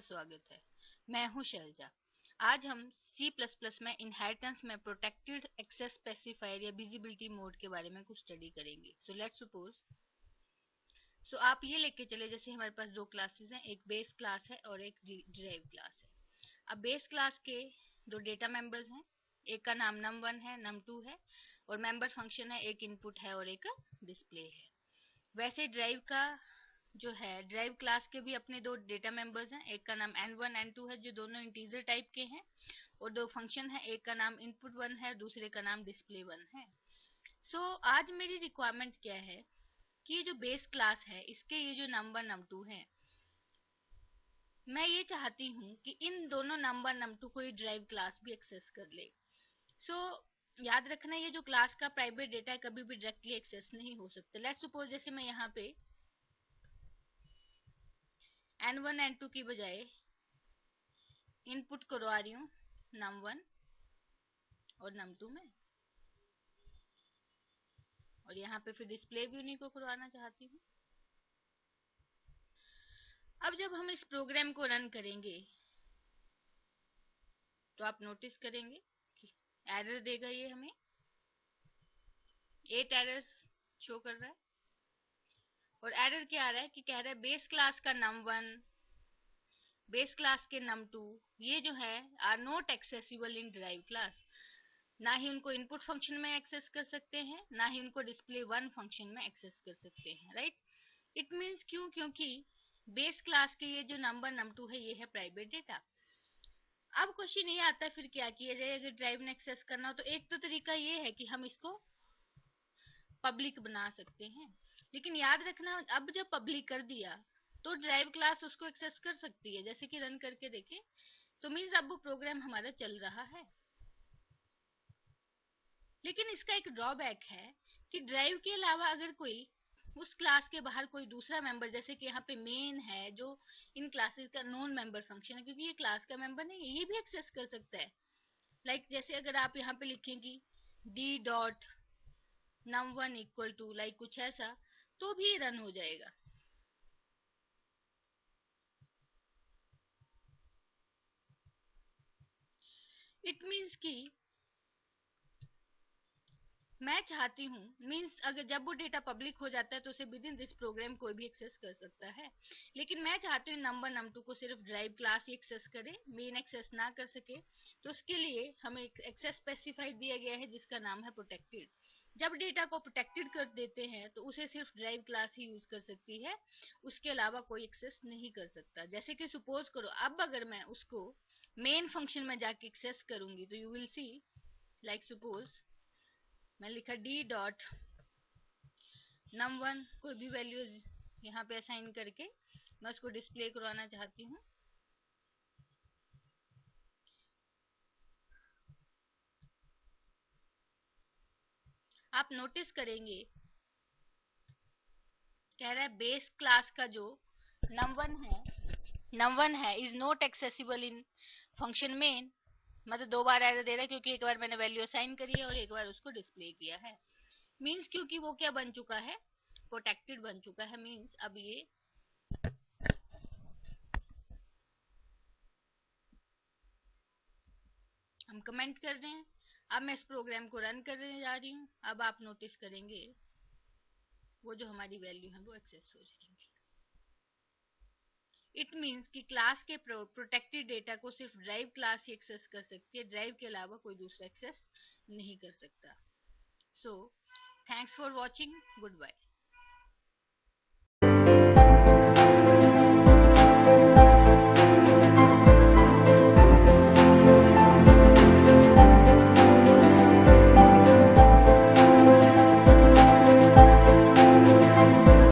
स्वागत है। मैं हूं शैलजा। आज हम C++ में इनहेरिटेंस में प्रोटेक्टेड एक्सेस स्पेसिफायर या विजिबिलिटी मोड के बारे में कुछ स्टडी करेंगे। सो लेट्स सपोज आप ये लेके चले, जैसे हमारे पास दो क्लासेस हैं, एक बेस क्लास है और एक डिराइव क्लास है। अब बेस क्लास के दो डेटा मेंबर्स हैं, एक का नाम num1 है, num2 है और मेंबर फंक्शन है, एक इनपुट है और एक डिस्प्ले है। वैसे ड्राइव का जो है, ड्राइव क्लास के भी अपने दो डेटा मेंबर्स हैं, एक का नाम n1 n2 है जो दोनों इंटीजर टाइप के हैं और दो फंक्शन है, एक का नाम input1 है, दूसरे का नाम display1 है। आज मेरी रिक्वायरमेंट क्या है कि ये जो बेस क्लास है इसके ये जो num1 num2 है, मैं ये चाहती हूँ कि इन दोनों num1 num2 को ये ड्राइव क्लास भी एक्सेस कर ले। याद रखना, ये जो क्लास का प्राइवेट डेटा है कभी भी डायरेक्टली एक्सेस नहीं हो सकता। लेट्स सपोज जैसे मैं यहाँ पे n1 n2 की बजाय इनपुट करवा रही हूँ num1 और num2 में, और यहाँ पे फिर डिस्प्ले भी उन्हीं को करवाना चाहती हूँ। अब जब हम इस प्रोग्राम को रन करेंगे तो आप नोटिस करेंगे कि एरर देगा ये हमें 8 एरर्स शो कर रहा है। और एरर क्या आ रहा है कि कह रहा है बेस क्लास का num1, बेस क्लास के num2 ये जो है are not accessible in derive class. ना ही उनको इनपुट फंक्शन में एक्सेस कर सकते हैं, ना ही उनको display1 फंक्शन में एक्सेस कर सकते हैं, राइट। इट मीन्स क्यों? क्योंकि बेस क्लास के ये जो num1 num2 है ये है प्राइवेट डेटा। अब क्वेश्चन ये आता है फिर क्या किया जाए अगर ड्राइव ने एक्सेस करना हो। तो एक तो तरीका ये है कि हम इसको पब्लिक बना सकते हैं, लेकिन याद रखना अब जब पब्लिक कर दिया तो ड्राइव क्लास उसको एक्सेस कर सकती है। जैसे कि रन करके देखें तो मीन्स अब वो प्रोग्राम हमारा चल रहा है। लेकिन इसका एक ड्रॉबैक है कि ड्राइव के अलावा अगर कोई उस क्लास के बाहर कोई दूसरा मेंबर, जैसे कि यहाँ पे मेन है जो इन क्लासेस का नॉन मेंबर फंक्शन है, क्योंकि ये क्लास का मेंबर नहीं है, ये भी एक्सेस कर सकता है। जैसे अगर आप यहाँ पे लिखेंगी d dot num1 equal to कुछ ऐसा, तो भी रन हो जाएगा। इट मीन्स कि मैं चाहती हूँ, मीन्स अगर जब वो डेटा पब्लिक हो जाता है तो उसे विद इन दिस प्रोग्राम कोई भी एक्सेस कर सकता है। लेकिन मैं चाहती हूँ num1 num2 को सिर्फ ड्राइव क्लास ही एक्सेस करे, मेन एक्सेस ना कर सके। तो उसके लिए हमें एक एक्सेस स्पेसिफाइड दिया गया है जिसका नाम है प्रोटेक्टेड। जब डेटा को प्रोटेक्टेड कर देते हैं तो उसे सिर्फ ड्राइव क्लास ही यूज कर सकती है, उसके अलावा कोई एक्सेस नहीं कर सकता। जैसे कि सपोज करो अब अगर मैं उसको मेन फंक्शन में जाके एक्सेस करूंगी तो यू विल सी सपोज मैं लिखा d डॉट num1, कोई भी वैल्यूज यहाँ पे असाइन करके मैं उसको डिस्प्ले करवाना चाहती हूँ। आप नोटिस करेंगे कह रहा है बेस क्लास का जो num1 है is not accessible in function main. मतलब दो बार एरर दे रहा है क्योंकि एक बार मैंने वैल्यू असाइन करी है और एक बार उसको डिस्प्ले किया है। मीन्स क्योंकि वो क्या बन चुका है, प्रोटेक्टेड बन चुका है। मीन्स अब ये हम कमेंट कर रहे हैं। अब मैं इस प्रोग्राम को रन करने जा रही हूँ। अब आप नोटिस करेंगे वो जो हमारी वैल्यू है वो एक्सेस हो जाएंगी। इट मीन्स कि क्लास के प्रोटेक्टेड डेटा को सिर्फ ड्राइव क्लास ही एक्सेस कर सकती है, ड्राइव के अलावा कोई दूसरा एक्सेस नहीं कर सकता। So thanks for watching, good bye.